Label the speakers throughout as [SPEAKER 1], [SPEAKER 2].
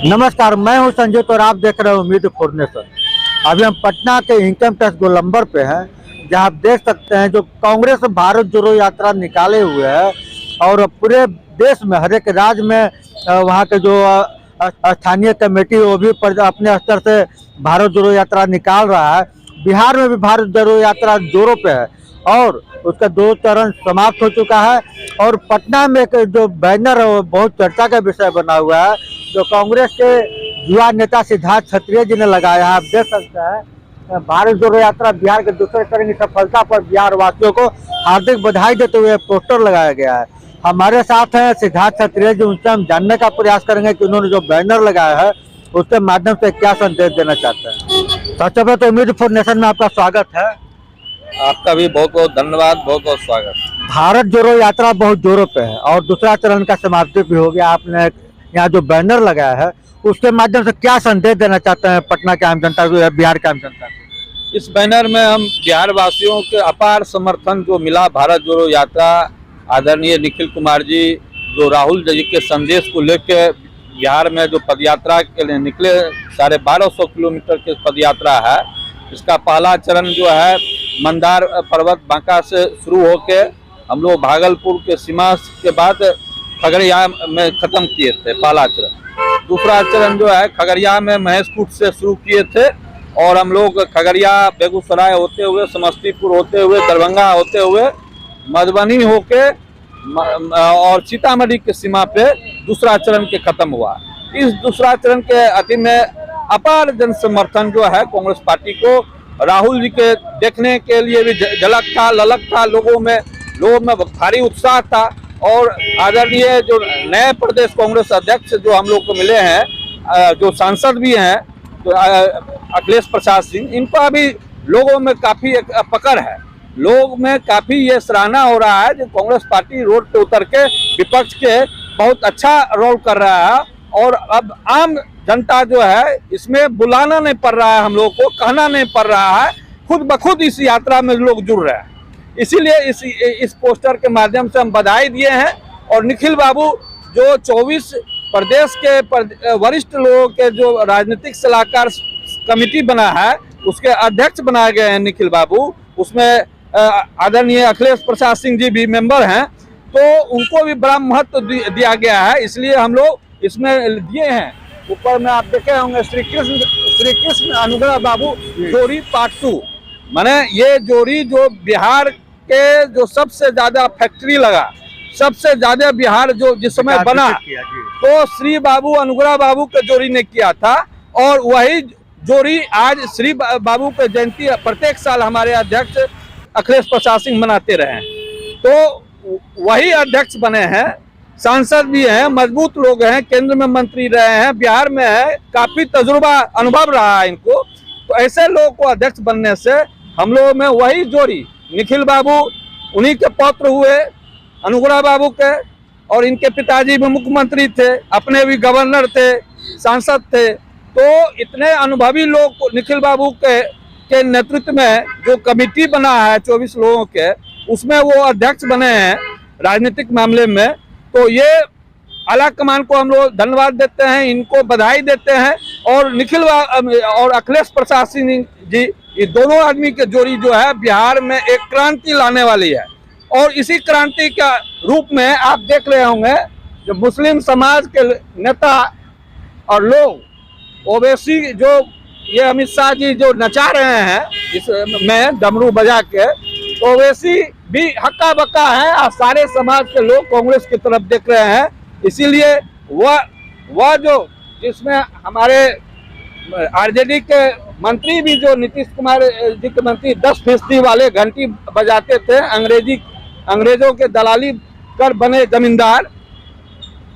[SPEAKER 1] नमस्कार, मैं हूं संजीत और आप देख रहे हैं उम्मीद फॉर नेशन। अभी हम पटना के इनकम टैक्स गोलंबर पे हैं, जहां आप देख सकते हैं जो कांग्रेस भारत जोड़ो यात्रा निकाले हुए है और पूरे देश में हर एक राज्य में वहां के जो स्थानीय कमेटी वो भी अपने स्तर से भारत जोड़ो यात्रा निकाल रहा है। बिहार में भी भारत जोड़ो यात्रा जोरों पे है और उसका 2 चरण समाप्त हो चुका है। और पटना में एक जो बैनर है वो बहुत चर्चा का विषय बना हुआ है, जो कांग्रेस के युवा नेता सिद्धार्थ क्षत्रिय जी ने लगाया है। आप देख सकते हैं भारत जोड़ो यात्रा बिहार के दूसरे चरण की सफलता पर बिहार वासियों को हार्दिक बधाई देते हुए पोस्टर लगाया गया है। हमारे साथ हैं सिद्धार्थ क्षत्रिय जी, उनसे हम जानने का प्रयास करेंगे कि उन्होंने जो बैनर लगाया है उसके माध्यम से क्या संदेश देना चाहते हैं। सबसे पहले तो उम्मीद फॉर नेशन में आपका स्वागत है।
[SPEAKER 2] आपका भी बहुत बहुत धन्यवाद, बहुत बहुत स्वागत।
[SPEAKER 1] भारत जोड़ो यात्रा बहुत जोरों पे है और दूसरा चरण का समाप्ति भी हो गया। आपने यहाँ जो बैनर लगाया है उसके माध्यम से क्या संदेश देना चाहते हैं पटना के आम जनता को या बिहार के आम जनता को?
[SPEAKER 2] इस बैनर में हम बिहार वासियों के अपार समर्थन जो मिला भारत जोड़ो यात्रा, आदरणीय निखिल कुमार जी जो राहुल जी के संदेश को लेकर बिहार में जो पदयात्रा के लिए निकले, 1250 किलोमीटर की पदयात्रा है। इसका पहला चरण जो है मंदार पर्वत बांका से शुरू होके हम लोग भागलपुर के सीमा के बाद खगड़िया में खत्म किए थे पहला चरण। दूसरा चरण जो है खगड़िया में महेशकूट से शुरू किए थे और हम लोग खगड़िया बेगूसराय होते हुए, समस्तीपुर होते हुए, दरभंगा होते हुए, मधुबनी होके और सीतामढ़ी के सीमा पे दूसरा चरण के खत्म हुआ। इस दूसरा चरण के अति में अपार जन समर्थन जो है कांग्रेस पार्टी को, राहुल जी के देखने के लिए भी झलक था, ललक था, लोगों में भारी उत्साह था। और आदरणीय जो नए प्रदेश कांग्रेस अध्यक्ष जो हम लोग को मिले हैं, जो सांसद भी हैं तो अखिलेश प्रसाद सिंह, इनका भी लोगों में काफी एक पकड़ है। लोग में काफी ये सराहना हो रहा है जो कांग्रेस पार्टी रोड पे उतर के विपक्ष के बहुत अच्छा रोल कर रहा है। और अब आम जनता जो है इसमें बुलाना नहीं पड़ रहा है, हम लोग को कहना नहीं पड़ रहा है, खुद ब खुद इस यात्रा में लोग जुड़ रहे हैं। इसीलिए इस पोस्टर के माध्यम से हम बधाई दिए हैं। और निखिल बाबू जो 24 प्रदेश के वरिष्ठ लोगों के जो राजनीतिक सलाहकार कमेटी बना है उसके अध्यक्ष बनाए गए हैं निखिल बाबू, उसमें आदरणीय अखिलेश प्रसाद सिंह जी भी मेंबर हैं, तो उनको भी बड़ा महत्व दिया गया है, इसलिए हम लोग इसमें दिए हैं। ऊपर में आप देखे होंगे श्री कृष्ण अनुग्रह बाबू जोड़ी पार्ट 2, माने ये जोड़ी जो बिहार के जो सबसे ज्यादा फैक्ट्री लगा, सबसे ज्यादा बिहार जो जिस समय बना तो श्री बाबू अनुग्रह बाबू के जोड़ी ने किया था। और वही जोड़ी आज श्री बाबू के जयंती प्रत्येक साल हमारे अध्यक्ष अखिलेश प्रसाद सिंह मनाते रहे, तो वही अध्यक्ष बने हैं, सांसद भी हैं, मजबूत लोग हैं, केंद्र में मंत्री रहे हैं, बिहार में है, काफी तजुर्बा अनुभव रहा है इनको। तो ऐसे लोग को अध्यक्ष बनने से हम लोगों में वही जोड़ी, निखिल बाबू उन्हीं के पौत्र हुए, अनुग्रह बाबू के, और इनके पिताजी भी मुख्यमंत्री थे, अपने भी गवर्नर थे, सांसद थे। तो इतने अनुभवी लोग को निखिल बाबू के नेतृत्व में जो कमेटी बना है 24 लोगों के, उसमें वो अध्यक्ष बने हैं राजनीतिक मामले में। तो ये आला कमान को हम लोग धन्यवाद देते हैं, इनको बधाई देते हैं। और निखिल और अखिलेश प्रसाद सिंह जी, ये दोनों आदमी के जोड़ी जो है बिहार में एक क्रांति लाने वाली है। और इसी क्रांति का रूप में आप देख रहे होंगे जो मुस्लिम समाज के नेता और लोग, ओवैसी जो ये अमित शाह जी जो नचा रहे हैं इसमें डमरू बजा के, तो ओवैसी भी हक्का बक्का है और सारे समाज के लोग कांग्रेस की तरफ देख रहे हैं। इसीलिए वह जो जिसमें हमारे आरजेडी के मंत्री भी जो नीतीश कुमार जी के मंत्री 10% वाले घंटी बजाते थे, अंग्रेजों के दलाली कर बने जमींदार,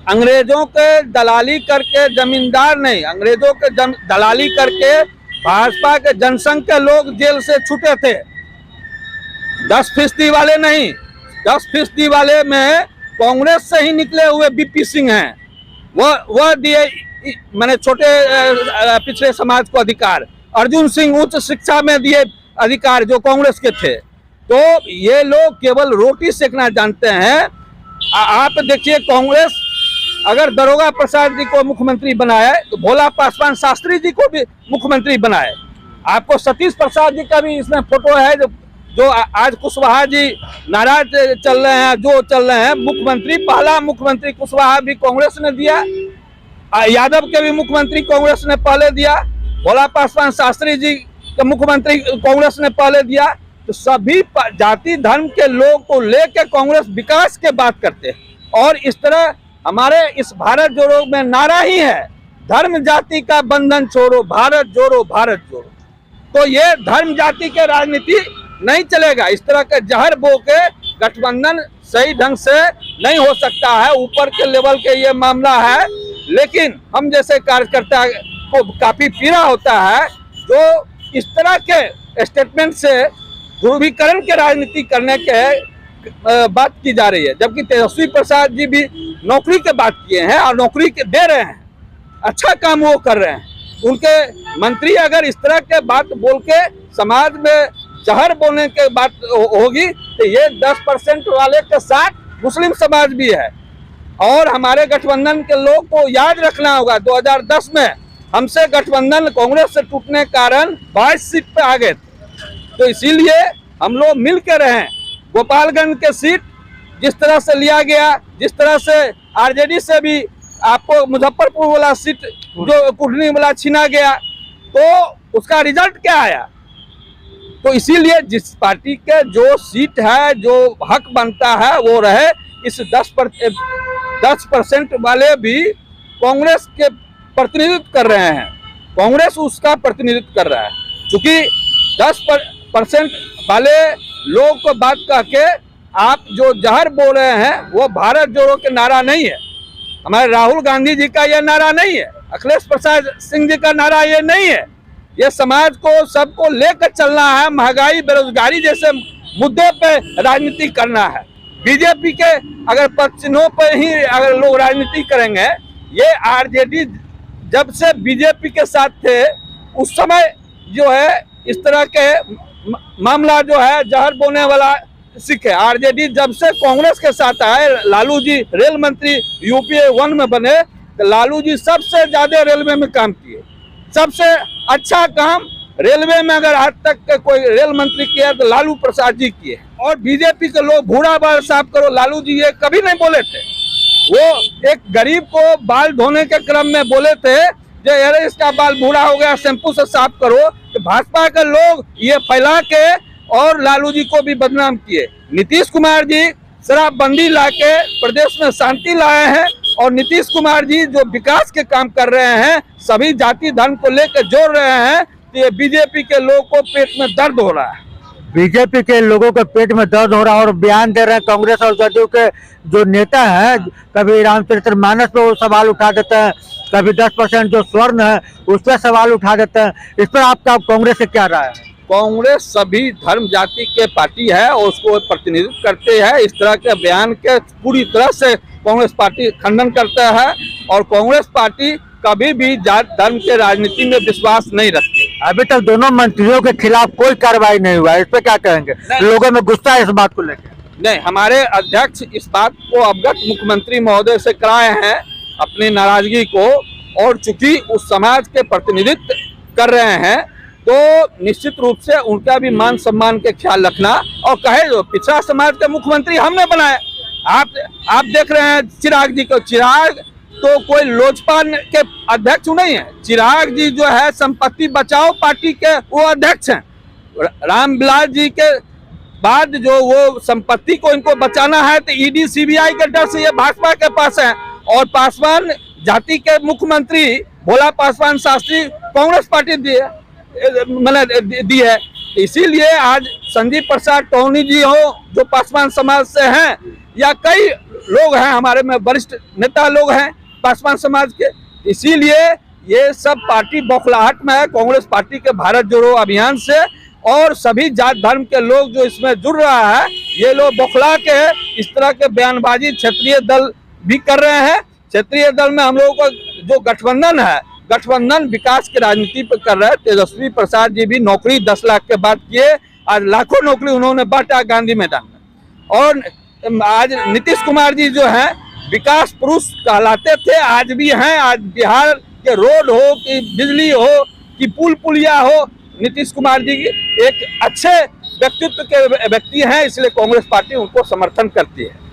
[SPEAKER 2] अंग्रेजों के दलाली करके जमींदार नहीं, अंग्रेजों के दलाली करके भाजपा के जनसंघ के लोग जेल से छूटे थे। 10% वाले नहीं, 10% वाले में कांग्रेस से ही निकले हुए बीपी सिंह हैं, वह दिए मैंने छोटे पिछड़े समाज को अधिकार। अर्जुन सिंह उच्च शिक्षा में दिए अधिकार जो कांग्रेस के थे। तो ये लोग केवल रोटी सेकना जानते हैं। आप देखिए कांग्रेस अगर दरोगा प्रसाद जी को मुख्यमंत्री बनाए तो भोला पासवान शास्त्री जी को भी मुख्यमंत्री बनाए। आपको सतीश प्रसाद जी का भी इसमें फोटो है, जो आज कुशवाहा जी नाराज चल रहे हैं, जो चल रहे हैं। मुख्यमंत्री, पहला मुख्यमंत्री कुशवाहा भी कांग्रेस ने दिया, यादव के भी मुख्यमंत्री कांग्रेस ने पहले दिया, भोला पासवान शास्त्री जी के मुख्यमंत्री कांग्रेस ने पहले दिया। तो सभी जाति धर्म के लोग को लेकर कांग्रेस विकास के बात करते हैं। और इस तरह हमारे इस भारत जोड़ो में नारा ही है, धर्म जाति का बंधन छोड़ो, भारत जोड़ो, भारत जोड़ो। तो ये धर्म जाति के राजनीति नहीं चलेगा। इस तरह के जहर बो के गठबंधन सही ढंग से नहीं हो सकता है। ऊपर के लेवल के ये मामला है, लेकिन हम जैसे कार्यकर्ता को काफी पीड़ा होता है जो इस तरह के स्टेटमेंट से ध्रुवीकरण के राजनीति करने के बात की जा रही है। जबकि तेजस्वी प्रसाद जी भी नौकरी के बात किए हैं और नौकरी के दे रहे हैं, अच्छा काम वो कर रहे हैं। उनके मंत्री अगर इस तरह के बात बोल के समाज में जहर बोलने के बात होगी तो ये 10% वाले के साथ मुस्लिम समाज भी है। और हमारे गठबंधन के लोग को याद रखना होगा, 2010 में हमसे गठबंधन कांग्रेस से टूटने के कारण 22 सीट पे आ गए थे। तो इसीलिए हम लोग मिल के रहे। गोपालगंज के सीट जिस तरह से लिया गया, जिस तरह से आरजेडी से भी आपको मुजफ्फरपुर वाला सीट जो कुटनी वाला छीना गया, तो उसका रिजल्ट क्या आया। तो इसीलिए जिस पार्टी के जो सीट है, जो हक बनता है वो रहे। इस 10% वाले भी कांग्रेस के प्रतिनिधित्व कर रहे हैं, कांग्रेस उसका प्रतिनिधित्व कर रहा है। क्योंकि 10% वाले लोग को बात कह के आप जो जहर बोल रहे हैं वो भारत जोड़ो के नारा नहीं है, हमारे राहुल गांधी जी का ये नारा नहीं है, अखिलेश प्रसाद सिंह जी का नारा ये नहीं है। ये समाज को सबको लेकर चलना है, महंगाई बेरोजगारी जैसे मुद्दे पे राजनीति करना है। बीजेपी के अगर पक्षों पर ही अगर लोग राजनीति करेंगे, ये आरजेडी जब से बीजेपी के साथ थे उस समय जो है इस तरह के मामला जो है जहर बोने वाला सीखे। आरजेडी जब से कांग्रेस के साथ आए, लालू जी रेल मंत्री यूपीए 1 में बने, तो लालू जी सबसे ज्यादा रेलवे में काम किए। सबसे अच्छा काम रेलवे में अगर आज तक कोई रेल मंत्री किया तो लालू प्रसाद जी किए। और बीजेपी के लोग भूरा बाल साफ करो, लालू जी ये कभी नहीं बोले थे। वो एक गरीब को बाल धोने के क्रम में बोले थे जो अरे इसका बाल भूरा हो गया, शैम्पू से साफ करो। तो भाजपा के लोग ये फैला के और लालू जी को भी बदनाम किए। नीतीश कुमार जी शराबबंदी ला के प्रदेश में शांति लाए हैं, और नीतीश कुमार जी जो विकास के काम कर रहे हैं, सभी जाति धर्म को लेकर जोड़ रहे हैं, तो ये बीजेपी के लोगों को पेट में दर्द हो रहा है।
[SPEAKER 1] बीजेपी के लोगों के पेट में दर्द हो रहा है और बयान दे रहे हैं। कांग्रेस और जदयू के जो नेता हैं, कभी रामचरित्र मानस पे सवाल उठा देते हैं, कभी 10% जो स्वर्ण है उस पर सवाल उठा देते हैं। इस पर आपका कांग्रेस से क्या राय है?
[SPEAKER 2] कांग्रेस सभी धर्म जाति के पार्टी है और उसको प्रतिनिधित्व करते हैं। इस तरह के बयान के पूरी तरह से कांग्रेस पार्टी खंडन करता है, और कांग्रेस पार्टी कभी भी जात धर्म के राजनीति में विश्वास नहीं रखती।
[SPEAKER 1] अभी तक दोनों मंत्रियों के खिलाफ कोई कार्रवाई नहीं हुआ है, इस पे क्या कहेंगे? लोगों में गुस्सा है इस बात को लेकर?
[SPEAKER 2] नहीं, हमारे अध्यक्ष इस बात को अवगत मुख्यमंत्री महोदय से कराए हैं अपनी नाराजगी को, और चूंकि उस समाज के प्रतिनिधित्व कर रहे हैं तो निश्चित रूप से उनका भी मान सम्मान के ख्याल रखना। और कहे जो पिछड़ा समाज के मुख्यमंत्री हमने बनाए, आप देख रहे हैं चिराग जी को। चिराग तो कोई लोजपा के अध्यक्ष नहीं है, चिराग जी जो है संपत्ति बचाओ पार्टी के वो अध्यक्ष हैं। रामविलास जी के बाद जो वो संपत्ति को इनको बचाना है तो ईडी सीबीआई के डर से ये भाजपा के पास है। और पासवान जाति के मुख्यमंत्री भोला पासवान शास्त्री कांग्रेस पार्टी दी है। इसीलिए आज संजीव प्रसाद टोनी जी हो जो पासवान समाज से हैं, या कई लोग हैं हमारे में वरिष्ठ नेता लोग हैं पासवान समाज के, इसीलिए ये सब पार्टी बौखलाहट में है कांग्रेस पार्टी के भारत जोड़ो अभियान से। और सभी जात धर्म के लोग जो इसमें जुड़ रहा है, ये लोग बौखला के इस तरह के बयानबाजी क्षेत्रीय दल भी कर रहे हैं। क्षेत्रीय दल में हम लोगों का जो गठबंधन है, गठबंधन विकास की राजनीति पर कर रहा है। तेजस्वी प्रसाद जी भी नौकरी 10 लाख के बाद किए, आज लाखों नौकरी उन्होंने बांटा गांधी मैदान में। और आज नीतीश कुमार जी जो हैं विकास पुरुष कहलाते थे, आज भी हैं। आज बिहार के रोड हो कि बिजली हो कि पुल पुलिया हो, नीतीश कुमार जी एक अच्छे व्यक्तित्व के व्यक्ति हैं, इसलिए कांग्रेस पार्टी उनको समर्थन करती है।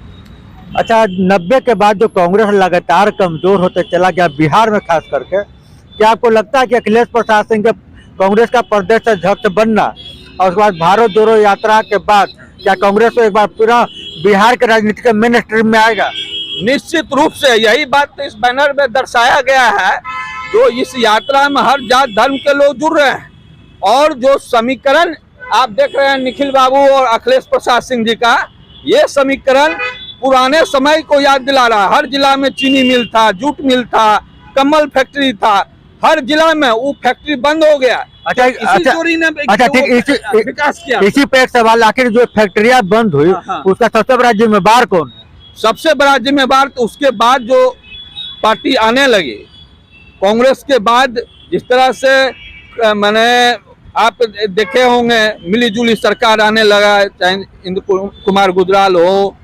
[SPEAKER 1] अच्छा, 90 के बाद जो कांग्रेस लगातार कमजोर होते चला गया बिहार में खास करके, क्या आपको लगता है कि अखिलेश प्रसाद सिंह के कांग्रेस का प्रदेश अध्यक्ष बनना और उसके बाद भारत जोड़ो यात्रा के बाद क्या कांग्रेस को एक बार पूरा बिहार के राजनीति के मेन स्ट्रीम में आएगा?
[SPEAKER 2] निश्चित रूप से यही बात तो इस बैनर में दर्शाया गया है। जो इस यात्रा में हर जात धर्म के लोग जुड़ रहे हैं और जो समीकरण आप देख रहे हैं निखिल बाबू और अखिलेश प्रसाद सिंह जी का, ये समीकरण पुराने समय को याद दिला रहा है। हर जिला में चीनी मिल था, जूट मिल था, कमल फैक्ट्री था, हर जिला में वो फैक्ट्री बंद हो गया।
[SPEAKER 1] अच्छा,
[SPEAKER 2] विकास किया।
[SPEAKER 1] इसी पे एक सवाल, आखिर जो फैक्ट्रियां बंद हुई उसका सबसे बड़ा जिम्मेवार कौन?
[SPEAKER 2] सबसे बड़ा जिम्मेवार तो उसके बाद जो पार्टी आने लगी कांग्रेस के बाद, जिस तरह से मैंने आप देखे होंगे मिली जुली सरकार आने लगा, चाहे इंद्र कुमार गुजराल हो।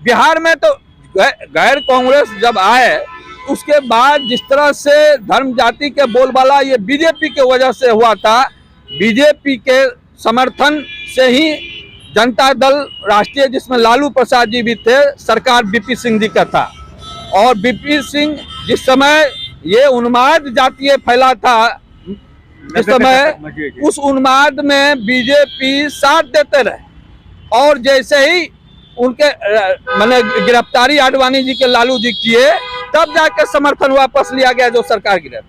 [SPEAKER 2] बिहार में तो गैर कांग्रेस जब आए उसके बाद जिस तरह से धर्म जाति के बोलबाला ये बीजेपी के वजह से हुआ था, बीजेपी के समर्थन से ही जनता दल राष्ट्रीय, जिसमें लालू प्रसाद जी भी थे, सरकार बीपी सिंह जी का था। और बीपी सिंह जिस समय ये उन्माद जातीय फैला था, इस समय उस उन्माद में बीजेपी साथ देते रहे और जैसे ही उनके मैंने गिरफ्तारी आडवाणी जी के लालू जी किए तब जाकर समर्थन वापस लिया गया जो सरकार गिरे।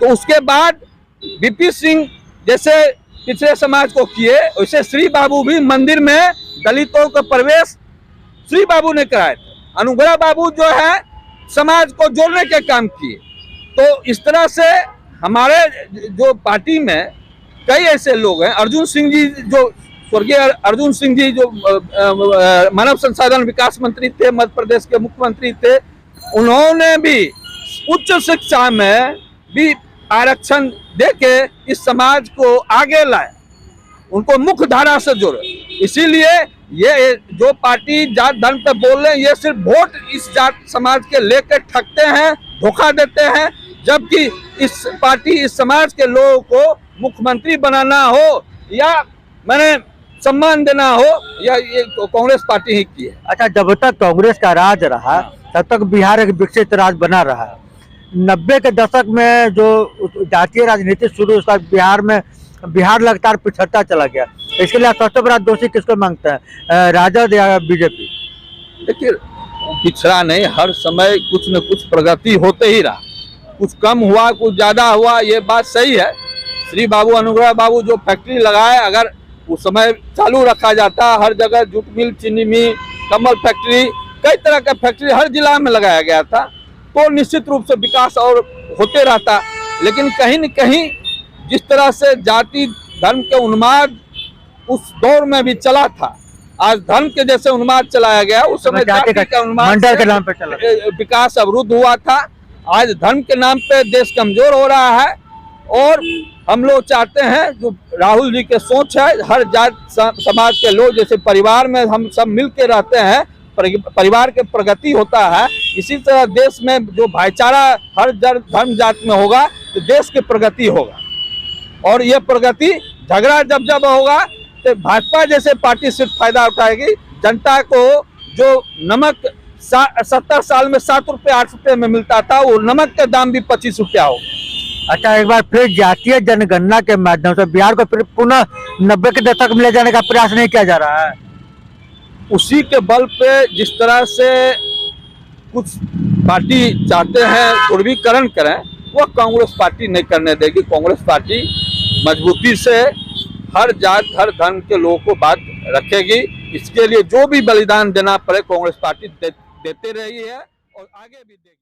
[SPEAKER 2] तो उसके बाद बीपी सिंह जैसे पिछड़े समाज को किए, वैसे श्री बाबू भी मंदिर में दलितों का प्रवेश श्री बाबू ने कराए थे। अनुग्रह बाबू जो है समाज को जोड़ने के काम किए। तो इस तरह से हमारे जो पार्टी में कई ऐसे लोग हैं, अर्जुन सिंह जी जो स्वर्गीय अर्जुन सिंह जी जो मानव संसाधन विकास मंत्री थे, मध्य प्रदेश के मुख्यमंत्री थे, उन्होंने भी उच्च शिक्षा में भी आरक्षण देके इस समाज को आगे लाए, उनको मुख्य धारा से जोड़े। इसीलिए ये जो पार्टी जात धर्म पे बोल रहे हैं, ये सिर्फ वोट इस जात समाज के लेकर ठगते हैं, धोखा देते हैं। जबकि इस पार्टी इस समाज के लोगों को मुख्यमंत्री बनाना हो या मैंने सम्मान देना हो, या ये कांग्रेस पार्टी ही की है।
[SPEAKER 1] अच्छा, जब तक कांग्रेस का राज रहा तब तक बिहार एक विकसित राज्य बना रहा। 90 के दशक में जो जातीय राजनीति शुरू, उसका बिहार लगातार पिछड़ता चला गया। इसके लिए सबसे बड़ा दोषी किसको मांगते हैं, राजद या बीजेपी?
[SPEAKER 2] देखिए, पिछड़ा नहीं, हर समय कुछ न कुछ प्रगति होते ही रहा। कुछ कम हुआ, कुछ ज्यादा हुआ, ये बात सही है। श्री बाबू, अनुग्रह बाबू जो फैक्ट्री लगाए, अगर उस समय चालू रखा जाता, हर जगह जूट मिल, चीनी मिल, कमल फैक्ट्री, कई तरह का फैक्ट्री हर जिला में लगाया गया था, तो निश्चित रूप से विकास और होते रहता। लेकिन कहीं न कहीं जिस तरह से जाति धर्म के उन्माद उस दौर में भी चला था, आज धर्म के जैसे उन्माद चलाया गया, उस समय जाति का उन्माद
[SPEAKER 1] के नाम पे चला,
[SPEAKER 2] विकास अवरुद्ध हुआ था। आज धर्म के नाम पे देश कमजोर हो रहा है और हम लोग चाहते हैं, जो राहुल जी के सोच है, हर जात समाज के लोग जैसे परिवार में हम सब मिल के रहते हैं, परिवार के प्रगति होता है, इसी तरह देश में जो भाईचारा हर धर्म जात में होगा तो देश की प्रगति होगा। और ये प्रगति झगड़ा जब होगा तो भाजपा जैसे पार्टी सिर्फ फायदा उठाएगी। जनता को जो नमक 70 साल में 7 रुपये 8 रुपये में मिलता था, वो नमक का दाम भी 25 रुपया हो।
[SPEAKER 1] अच्छा, एक बार फिर जातीय जनगणना के माध्यम से बिहार को फिर पुनः 90 के दशक में ले जाने का प्रयास नहीं किया जा रहा है?
[SPEAKER 2] उसी के बल पे जिस तरह से कुछ पार्टी चाहते हैं ध्रुवीकरण करें, वो कांग्रेस पार्टी नहीं करने देगी। कांग्रेस पार्टी मजबूती से हर जात हर धर्म के लोगों को बात रखेगी। इसके लिए जो भी बलिदान देना पड़े कांग्रेस पार्टी देते रही है और आगे भी देगी।